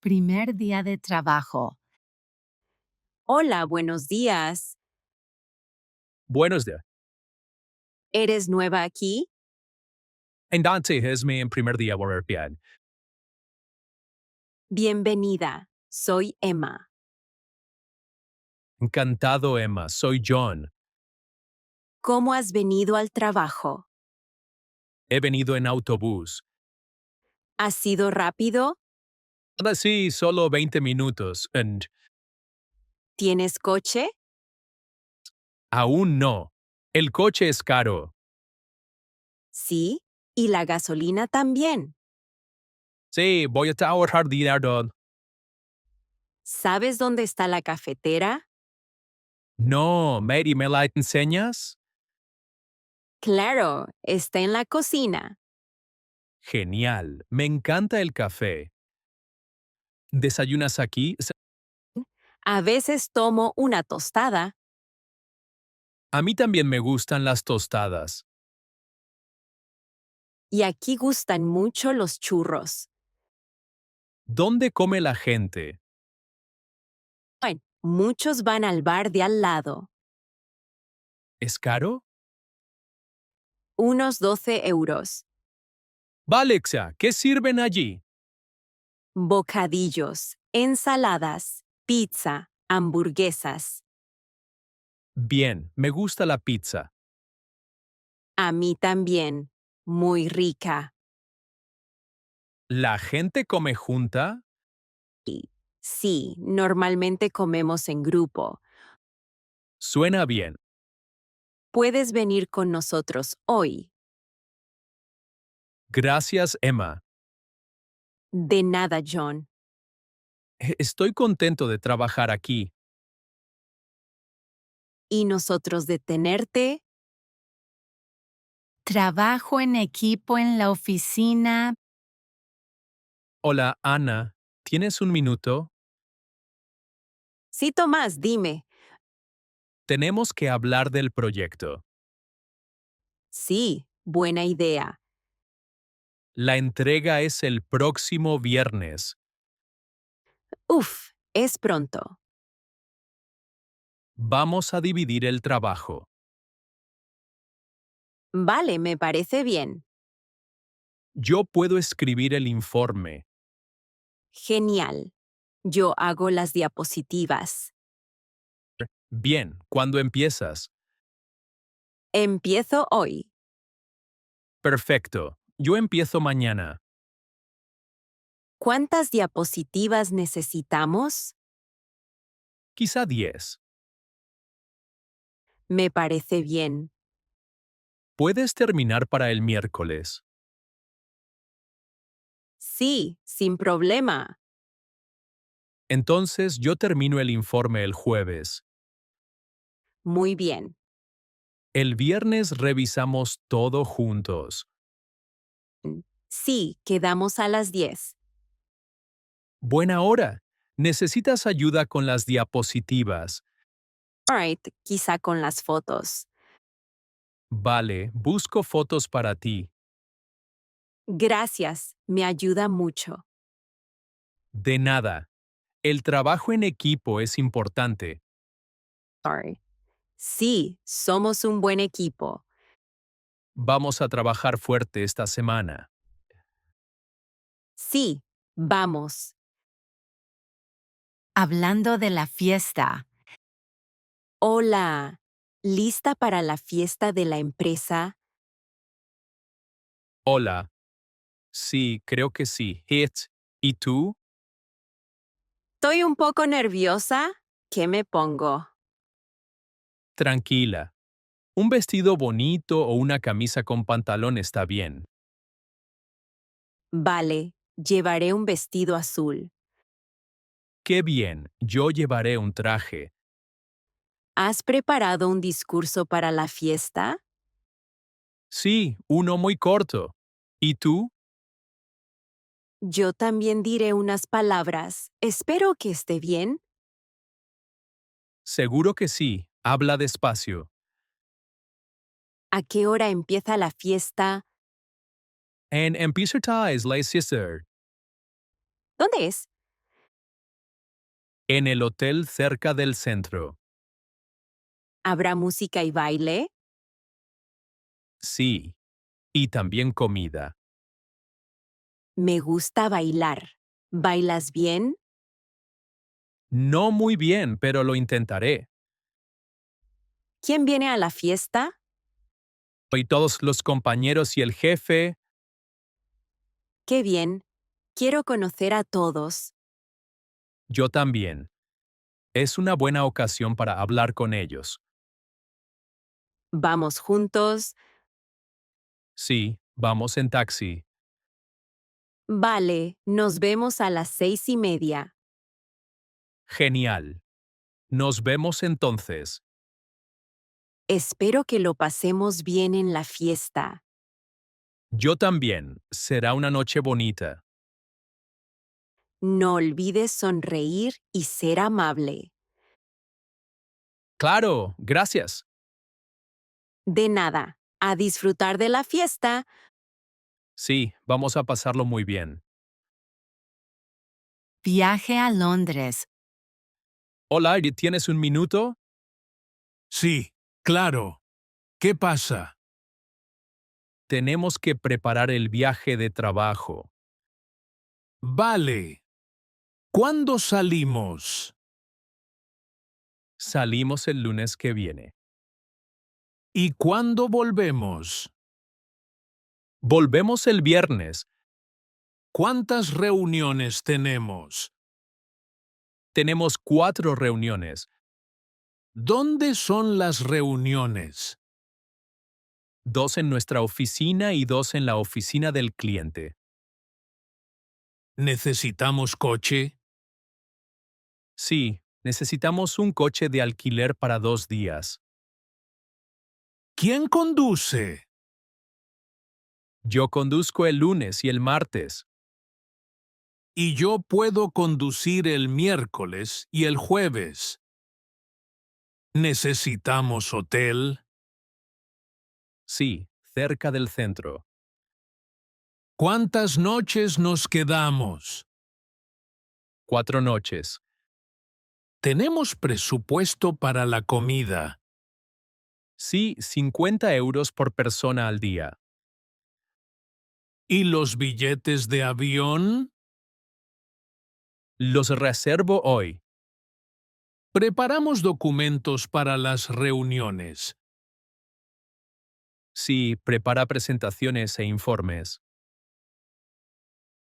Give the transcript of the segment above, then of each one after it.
Primer día de trabajo. Hola, buenos días. Buenos días. ¿Eres nueva aquí? Entonces es mi primer día working. Bienvenida. Soy Emma. Encantado, Emma. Soy John. ¿Cómo has venido al trabajo? He venido en autobús. ¿Has sido rápido? Sí, solo 20 minutos. ¿Tienes coche? Aún no. El coche es caro. Sí. ¿Y la gasolina también? Sí, voy a ahorrar dinero. ¿Sabes dónde está la cafetera? No, Mary, ¿me la enseñas? Claro, está en la cocina. Genial. Me encanta el café. ¿Desayunas aquí? A veces tomo una tostada. A mí también me gustan las tostadas. Y aquí gustan mucho los churros. ¿Dónde come la gente? Bueno, muchos van al bar de al lado. ¿Es caro? Unos 12 euros. Valexa, ¿qué sirven allí? Bocadillos, ensaladas, pizza, hamburguesas. Bien, me gusta la pizza. A mí también. Muy rica. ¿La gente come junta? Sí, normalmente comemos en grupo. Suena bien. Puedes venir con nosotros hoy. Gracias, Emma. De nada, John. Estoy contento de trabajar aquí. Y nosotros de tenerte. Trabajo en equipo en la oficina. Hola, Ana. ¿Tienes un minuto? Sí, Tomás, dime. Tenemos que hablar del proyecto. Sí, buena idea. La entrega es el próximo viernes. Uf, es pronto. Vamos a dividir el trabajo. Vale, me parece bien. Yo puedo escribir el informe. Genial. Yo hago las diapositivas. Bien, ¿cuándo empiezas? Empiezo hoy. Perfecto. Yo empiezo mañana. ¿Cuántas diapositivas necesitamos? Quizá 10. Me parece bien. ¿Puedes terminar para el miércoles? Sí, sin problema. Entonces yo termino el informe el jueves. Muy bien. El viernes revisamos todo juntos. Sí, quedamos a las 10. Buena hora. ¿Necesitas ayuda con las diapositivas? Alright, quizá con las fotos. Vale, busco fotos para ti. Gracias, me ayuda mucho. De nada. El trabajo en equipo es importante. Sorry. Sí, somos un buen equipo. Vamos a trabajar fuerte esta semana. Sí, vamos. Hablando de la fiesta. Hola. ¿Lista para la fiesta de la empresa? Hola. Sí, creo que sí. ¿Y tú? Estoy un poco nerviosa. ¿Qué me pongo? Tranquila. Un vestido bonito o una camisa con pantalón está bien. Vale, llevaré un vestido azul. Qué bien, yo llevaré un traje. ¿Has preparado un discurso para la fiesta? Sí, uno muy corto. ¿Y tú? Yo también diré unas palabras. Espero que esté bien. Seguro que sí. Habla despacio. ¿A qué hora empieza la fiesta? En empieza es Leicester. ¿Dónde es? En el hotel cerca del centro. ¿Habrá música y baile? Sí. Y también comida. Me gusta bailar. ¿Bailas bien? No muy bien, pero lo intentaré. ¿Quién viene a la fiesta? Y todos los compañeros y el jefe. Qué bien. Quiero conocer a todos. Yo también. Es una buena ocasión para hablar con ellos. Vamos juntos. Sí, vamos en taxi. Vale, nos vemos a las 6:30. Genial. Nos vemos entonces. Espero que lo pasemos bien en la fiesta. Yo también. Será una noche bonita. No olvides sonreír y ser amable. Claro, gracias. De nada. A disfrutar de la fiesta. Sí, vamos a pasarlo muy bien. Viaje a Londres. Hola, ¿tienes un minuto? Sí, claro. ¿Qué pasa? Tenemos que preparar el viaje de trabajo. Vale. ¿Cuándo salimos? Salimos el lunes que viene. ¿Y cuándo volvemos? Volvemos el viernes. ¿Cuántas reuniones tenemos? Tenemos 4 reuniones. ¿Dónde son las reuniones? 2 en nuestra oficina y 2 en la oficina del cliente. ¿Necesitamos coche? Sí, necesitamos un coche de alquiler para 2 días. ¿Quién conduce? Yo conduzco el lunes y el martes. Y yo puedo conducir el miércoles y el jueves. ¿Necesitamos hotel? Sí, cerca del centro. ¿Cuántas noches nos quedamos? 4 noches. Tenemos presupuesto para la comida. Sí, 50 euros por persona al día. ¿Y los billetes de avión? Los reservo hoy. Preparamos documentos para las reuniones. Sí, prepara presentaciones e informes.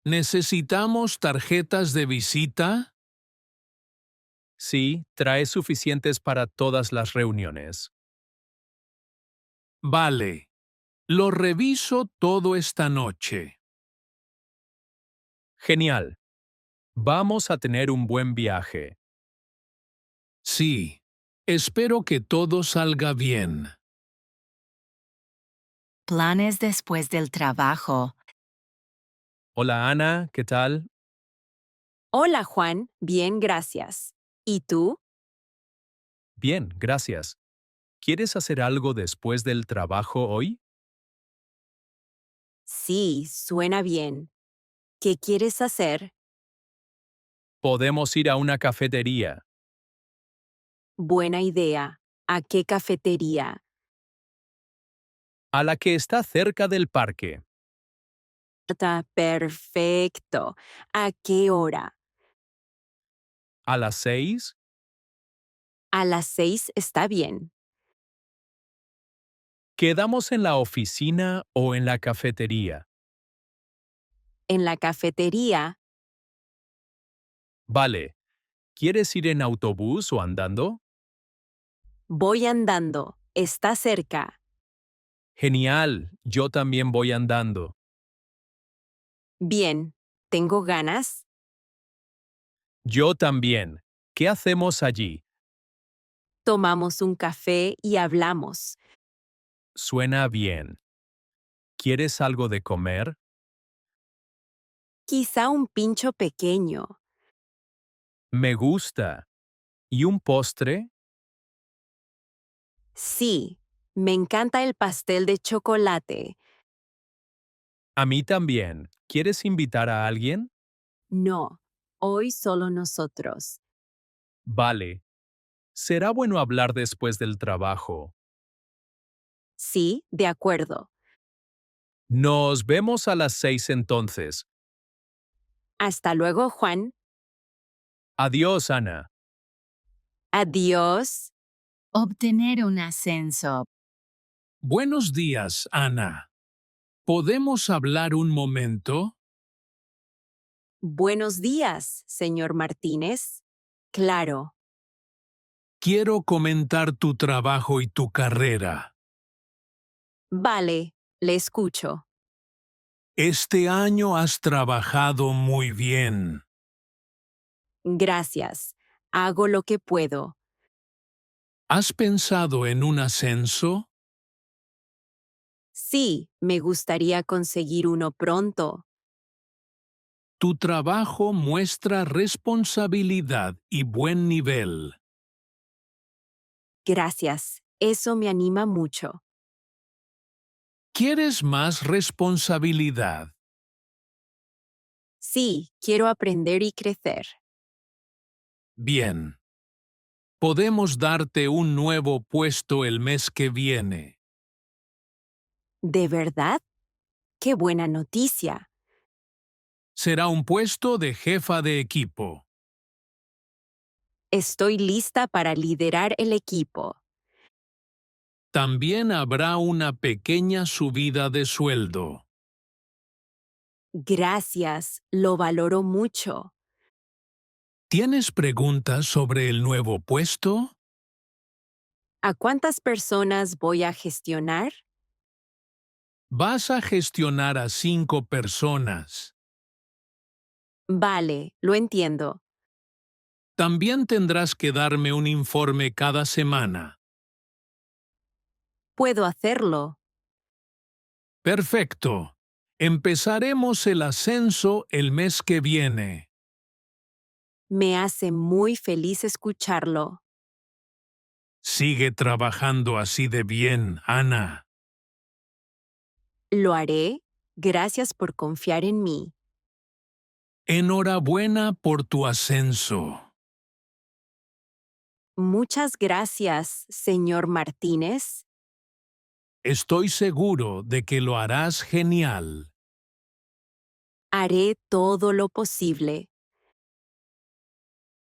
¿Necesitamos tarjetas de visita? Sí, trae suficientes para todas las reuniones. Vale. Lo reviso todo esta noche. Genial. Vamos a tener un buen viaje. Sí. Espero que todo salga bien. Planes después del trabajo. Hola Ana, ¿qué tal? Hola Juan, bien, gracias. ¿Y tú? Bien, gracias. ¿Quieres hacer algo después del trabajo hoy? Sí, suena bien. ¿Qué quieres hacer? Podemos ir a una cafetería. Buena idea. ¿A qué cafetería? A la que está cerca del parque. Está perfecto. ¿A qué hora? ¿A las 6? A las 6 está bien. ¿Quedamos en la oficina o en la cafetería? En la cafetería. Vale. ¿Quieres ir en autobús o andando? Voy andando. Está cerca. Genial. Yo también voy andando. Bien. ¿Tengo ganas? Yo también. ¿Qué hacemos allí? Tomamos un café y hablamos. Suena bien. ¿Quieres algo de comer? Quizá un pincho pequeño. Me gusta. ¿Y un postre? Sí. Me encanta el pastel de chocolate. A mí también. ¿Quieres invitar a alguien? No. Hoy solo nosotros. Vale. Será bueno hablar después del trabajo. Sí, de acuerdo. Nos vemos a las 6 entonces. Hasta luego, Juan. Adiós, Ana. Adiós. Obtener un ascenso. Buenos días, Ana. ¿Podemos hablar un momento? Buenos días, señor Martínez. Claro. Quiero comentar tu trabajo y tu carrera. Vale, le escucho. Este año has trabajado muy bien. Gracias. Hago lo que puedo. ¿Has pensado en un ascenso? Sí, me gustaría conseguir uno pronto. Tu trabajo muestra responsabilidad y buen nivel. Gracias. Eso me anima mucho. ¿Quieres más responsabilidad? Sí, quiero aprender y crecer. Bien. Podemos darte un nuevo puesto el mes que viene. ¿De verdad? ¡Qué buena noticia! Será un puesto de jefa de equipo. Estoy lista para liderar el equipo. También habrá una pequeña subida de sueldo. Gracias, lo valoro mucho. ¿Tienes preguntas sobre el nuevo puesto? ¿A cuántas personas voy a gestionar? Vas a gestionar a 5 personas. Vale, lo entiendo. También tendrás que darme un informe cada semana. Puedo hacerlo. Perfecto. Empezaremos el ascenso el mes que viene. Me hace muy feliz escucharlo. Sigue trabajando así de bien, Ana. Lo haré. Gracias por confiar en mí. Enhorabuena por tu ascenso. Muchas gracias, señor Martínez. Estoy seguro de que lo harás genial. Haré todo lo posible.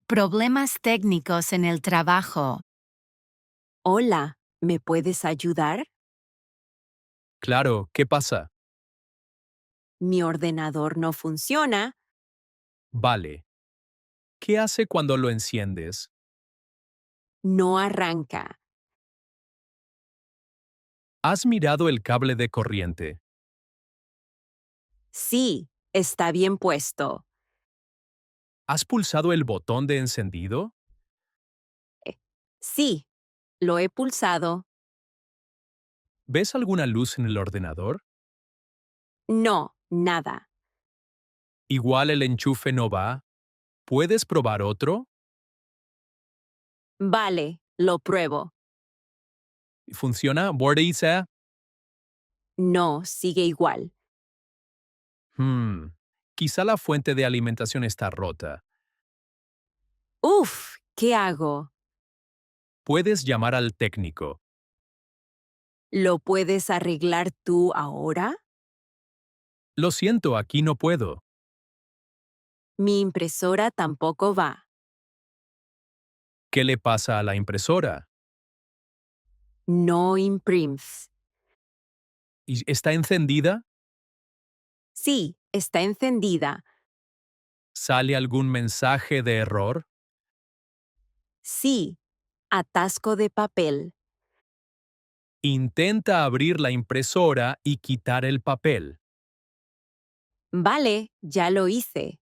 Problemas técnicos en el trabajo. Hola, ¿me puedes ayudar? Claro, ¿qué pasa? Mi ordenador no funciona. Vale. ¿Qué hace cuando lo enciendes? No arranca. ¿Has mirado el cable de corriente? Sí, está bien puesto. ¿Has pulsado el botón de encendido? Sí, lo he pulsado. ¿Ves alguna luz en el ordenador? No, nada. Igual el enchufe no va. ¿Puedes probar otro? Vale, lo pruebo. ¿Funciona? ¿Bordiza? No, sigue igual. Quizá la fuente de alimentación está rota. Uf, ¿qué hago? Puedes llamar al técnico. ¿Lo puedes arreglar tú ahora? Lo siento, aquí no puedo. Mi impresora tampoco va. ¿Qué le pasa a la impresora? No imprimes. ¿Y está encendida? Sí, está encendida. ¿Sale algún mensaje de error? Sí, atasco de papel. Intenta abrir la impresora y quitar el papel. Vale, ya lo hice.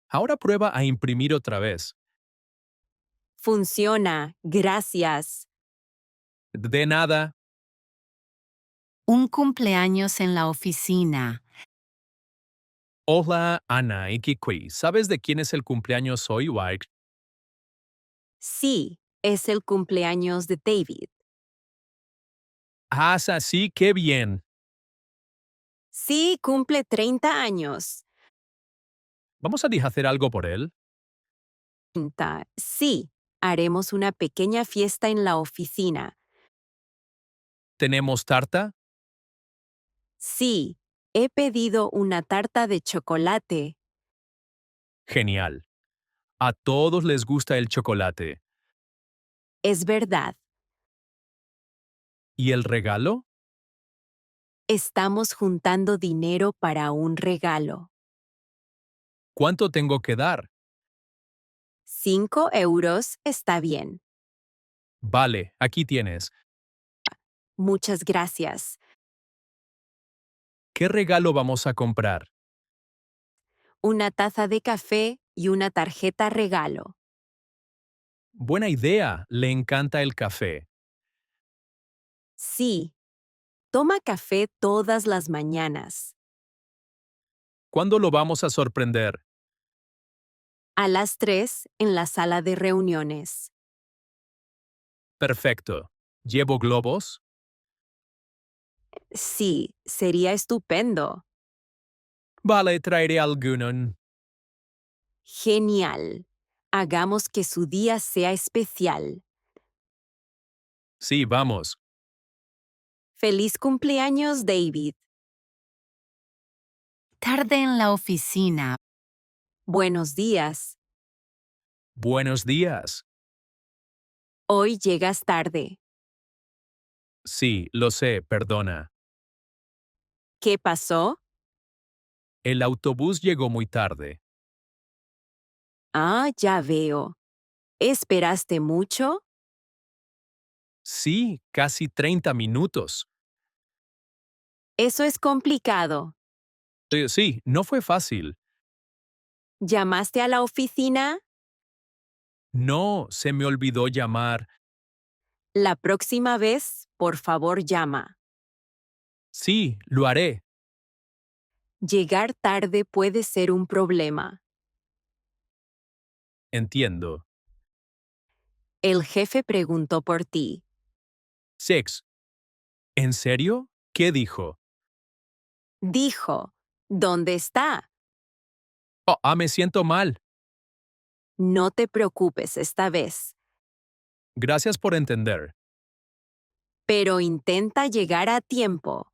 Ahora prueba a imprimir otra vez. Funciona, gracias. De nada. Un cumpleaños en la oficina. Hola, Ana y Kikui. ¿Sabes de quién es el cumpleaños hoy, White? Sí, es el cumpleaños de David. Ah, sí, qué bien. Sí, cumple 30 años. ¿Vamos a hacer algo por él? Sí, haremos una pequeña fiesta en la oficina. ¿Tenemos tarta? Sí, he pedido una tarta de chocolate. Genial. A todos les gusta el chocolate. Es verdad, ¿Y el regalo? estamos juntando dinero para un regalo. ¿Cuánto tengo que dar? 5 € está bien. Vale, aquí tienes. Muchas gracias. ¿Qué regalo vamos a comprar? Una taza de café y una tarjeta regalo. Buena idea, le encanta el café. Sí, toma café todas las mañanas. ¿Cuándo lo vamos a sorprender? A las 3 en la sala de reuniones. Perfecto. ¿Llevo globos? Sí, sería estupendo. Vale, traeré alguno. Genial. Hagamos que su día sea especial. Sí, vamos. Feliz cumpleaños, David. Tarde en la oficina. Buenos días. Buenos días. Hoy llegas tarde. Sí, lo sé, perdona. ¿Qué pasó? El autobús llegó muy tarde. Ah, ya veo. ¿Esperaste mucho? Sí, casi 30 minutos. Eso es complicado. Sí, no fue fácil. ¿Llamaste a la oficina? No, se me olvidó llamar. La próxima vez, por favor, llama. Sí, lo haré. Llegar tarde puede ser un problema. Entiendo. El jefe preguntó por ti. Six. ¿En serio? ¿Qué dijo? Dijo, ¿dónde está? Oh, me siento mal. No te preocupes esta vez, Gracias por entender. pero intenta llegar a tiempo.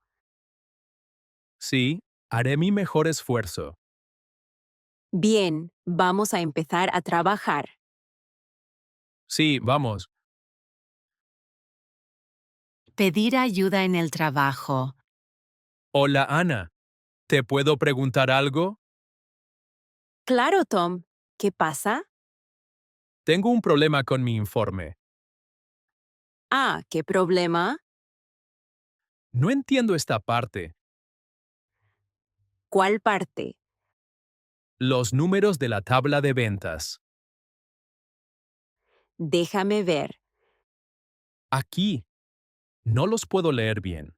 Sí, haré mi mejor esfuerzo. Bien, vamos a empezar a trabajar. Sí, vamos. Pedir ayuda en el trabajo. Hola, Ana. ¿Te puedo preguntar algo? Claro, Tom. ¿Qué pasa? Tengo un problema con mi informe. Ah, ¿qué problema? No entiendo esta parte. ¿Cuál parte? Los números de la tabla de ventas. Déjame ver. Aquí. No los puedo leer bien.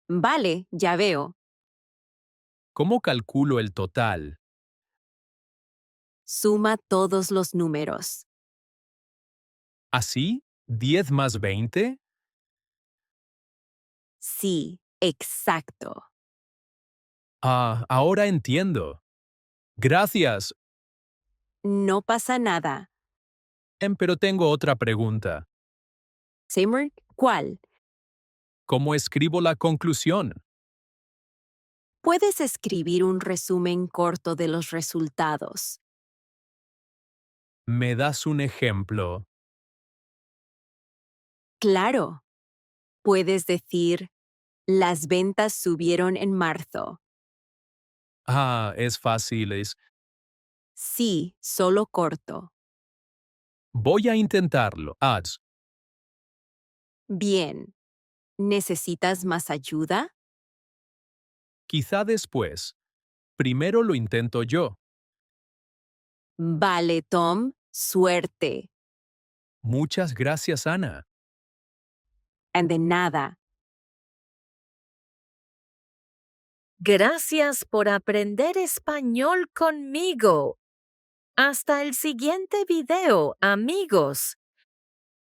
Vale, ya veo. ¿Cómo calculo el total? Suma todos los números. ¿Así? ¿10 más 20? Sí, exacto. Ah, ahora entiendo. Gracias. No pasa nada. Pero tengo otra pregunta. Seymour, ¿cuál? ¿Cómo escribo la conclusión? Puedes escribir un resumen corto de los resultados. ¿Me das un ejemplo? Claro. Puedes decir, las ventas subieron en marzo. Ah, es fácil. Sí, solo corto. Voy a intentarlo. Ads. Bien. ¿Necesitas más ayuda? Quizá después. Primero lo intento yo. Vale, Tom. Suerte. Muchas gracias, Ana. De nada. Gracias por aprender español conmigo. Hasta el siguiente video, amigos.